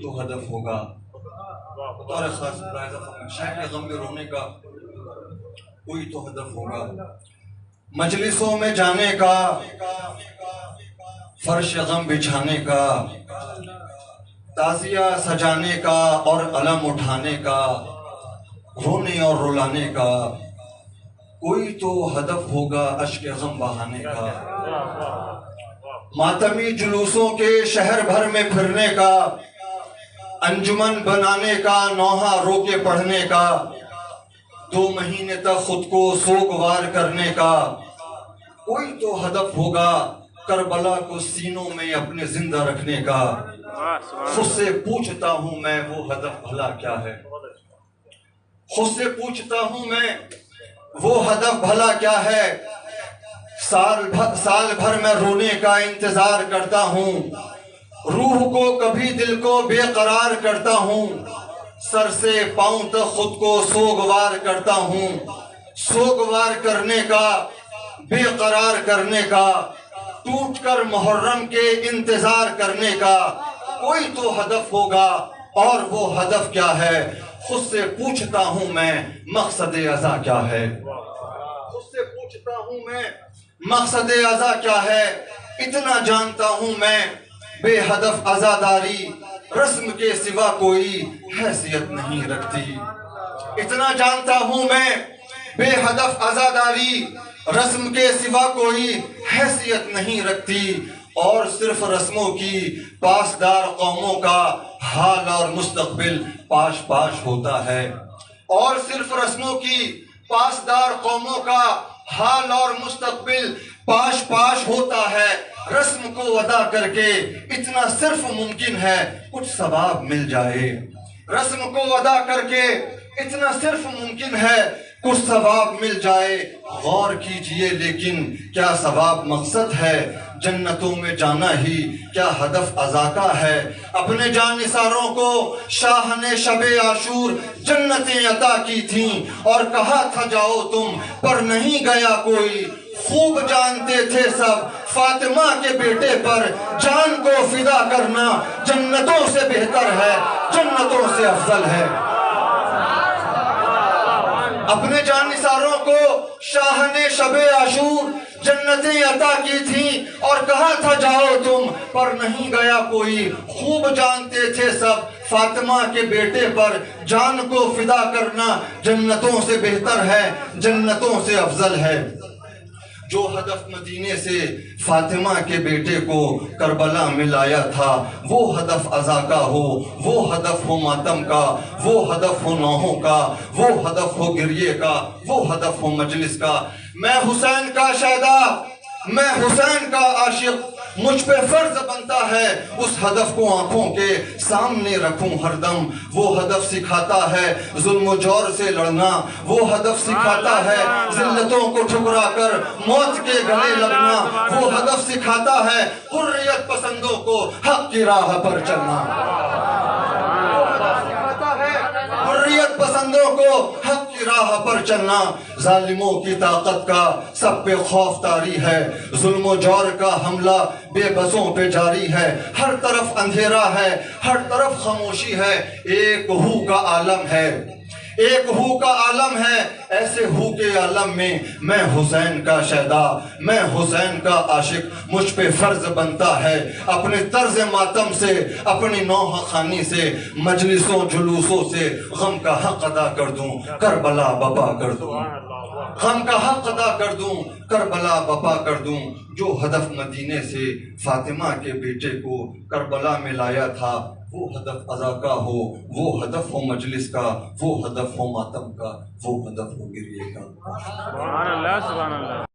تو ہدف ہوگا. بطور خاص شہر کے غم میں رونے کا کوئی تو ہدف ہوگا. مجلسوں میں جانے کا، فرش غم بچھانے کا، تعزیہ سجانے کا اور علم اٹھانے کا، رونے اور رلانے کا کوئی تو ہدف ہوگا. اشک غم بہانے کا، ماتمی جلوسوں کے شہر بھر میں پھرنے کا، انجمن بنانے کا، نوحہ رو کے پڑھنے کا، 2 مہینے تک خود کو سوگوار کرنے کا کوئی تو ہدف ہوگا. کربلا کو سینوں میں اپنے زندہ رکھنے کا. خود سے پوچھتا ہوں میں وہ ہدف بھلا کیا ہے. خود سے پوچھتا ہوں میں وہ ہدف بھلا کیا ہے. سال بھر میں رونے کا انتظار کرتا ہوں، روح کو کبھی دل کو بے قرار کرتا ہوں، سر سے پاؤں تک خود کو سوگوار کرتا ہوں. سوگوار کرنے کا، بے قرار کرنے کا، ٹوٹ کر محرم کے انتظار کرنے کا کوئی تو ہدف ہوگا. اور وہ ہدف کیا ہے؟ خود سے پوچھتا ہوں میں مقصد ازا کیا ہے. خود سے پوچھتا ہوں میں مقصد ازا کیا ہے. اتنا جانتا ہوں میں بے ہدف عزاداری رسم کے سوا کوئی حیثیت نہیں رکھتی. اتنا جانتا ہوں میں بے ہدف عزاداری رسم کے سوا کوئی حیثیت نہیں رکھتی. اور صرف رسموں کی پاسدار قوموں کا حال اور مستقبل پاش پاش ہوتا ہے. اور صرف رسموں کی پاسدار قوموں کا حال اور مستقبل پاش پاش ہوتا ہے. رسم کو ادا کر کے اتنا صرف ممکن ہے کچھ ثواب مل جائے. رسم کو ادا کر کے اتنا صرف ممکن ہے کچھ ثواب مل جائے. غور کیجئے لیکن کیا ثواب مقصد ہے؟ جنتوں میں جانا ہی کیا ہدف ازا کا ہے؟ اپنے جانثاروں کو شاہ نے شب عاشور جنتیں عطا کی تھیں اور کہا تھا جاؤ تم، پر نہیں گیا کوئی. خوب جانتے تھے سب فاطمہ کے بیٹے پر جان کو فدا کرنا جنتوں سے بہتر ہے، جنتوں سے افضل ہے. اپنے جانثاروں کو شاہ نے شب عاشور جنتیں عطا کی تھیں اور کہا تھا جاؤ تم، پر نہیں گیا کوئی. خوب جانتے تھے سب فاطمہ کے بیٹے پر جان کو فدا کرنا جنتوں سے بہتر ہے، جنتوں سے افضل ہے. جو ہدف مدینے سے فاطمہ کے بیٹے کو کربلا میں لایا تھا وہ ہدف ازا کا ہو، وہ ہدف ہو ماتم کا، وہ ہدف ہو نوحوں کا، وہ ہدف ہو گریے کا، وہ ہدف ہو مجلس کا. میں حسین کا شیدا، میں حسین کا عاشق، مجھ پہ فرض بنتا ہے اس ہدف کو آنکھوں کے سامنے رکھوں ہر دم. وہ ہدف سکھاتا ہے ظلم و جور سے لڑنا، وہ ہدف سکھاتا ہے ذلتوں کو ٹھکرا کر موت کے گلے لگنا، وہ ہدف سکھاتا ہے حریت پسندوں کو حق کی راہ پر چلنا. حریت پسندوں کو حق کی راہ پر چلنا. ظالموں کی طاقت کا سب پہ خوف طاری ہے، ظلم و جور کا حملہ بے بسوں پہ جاری ہے. ہر طرف اندھیرا ہے، ہر طرف خاموشی ہے. ایک ہو کا عالم ہے، ایک ہو کا عالم ہے. ایسے ہو کے عالم میں حسین کا شیدا، میں حسین کا عاشق. مجھ پہ فرض بنتا ہے اپنے طرز ماتم سے، اپنی نوحہ خانی سے، مجلسوں جلوسوں سے غم کا حق ادا کر دوں، کربلا بپا کر دوں. غم کا حق ادا کر دوں، کربلا بپا کر دوں. جو ہدف مدینے سے فاطمہ کے بیٹے کو کربلا میں لایا تھا وہ ہدف ازا کا ہو، وہ ہدف ہو مجلس کا، وہ ہدف ہو ماتم کا، وہ ہدف ہو گریے کا. سبحان اللہ، سبحان اللہ.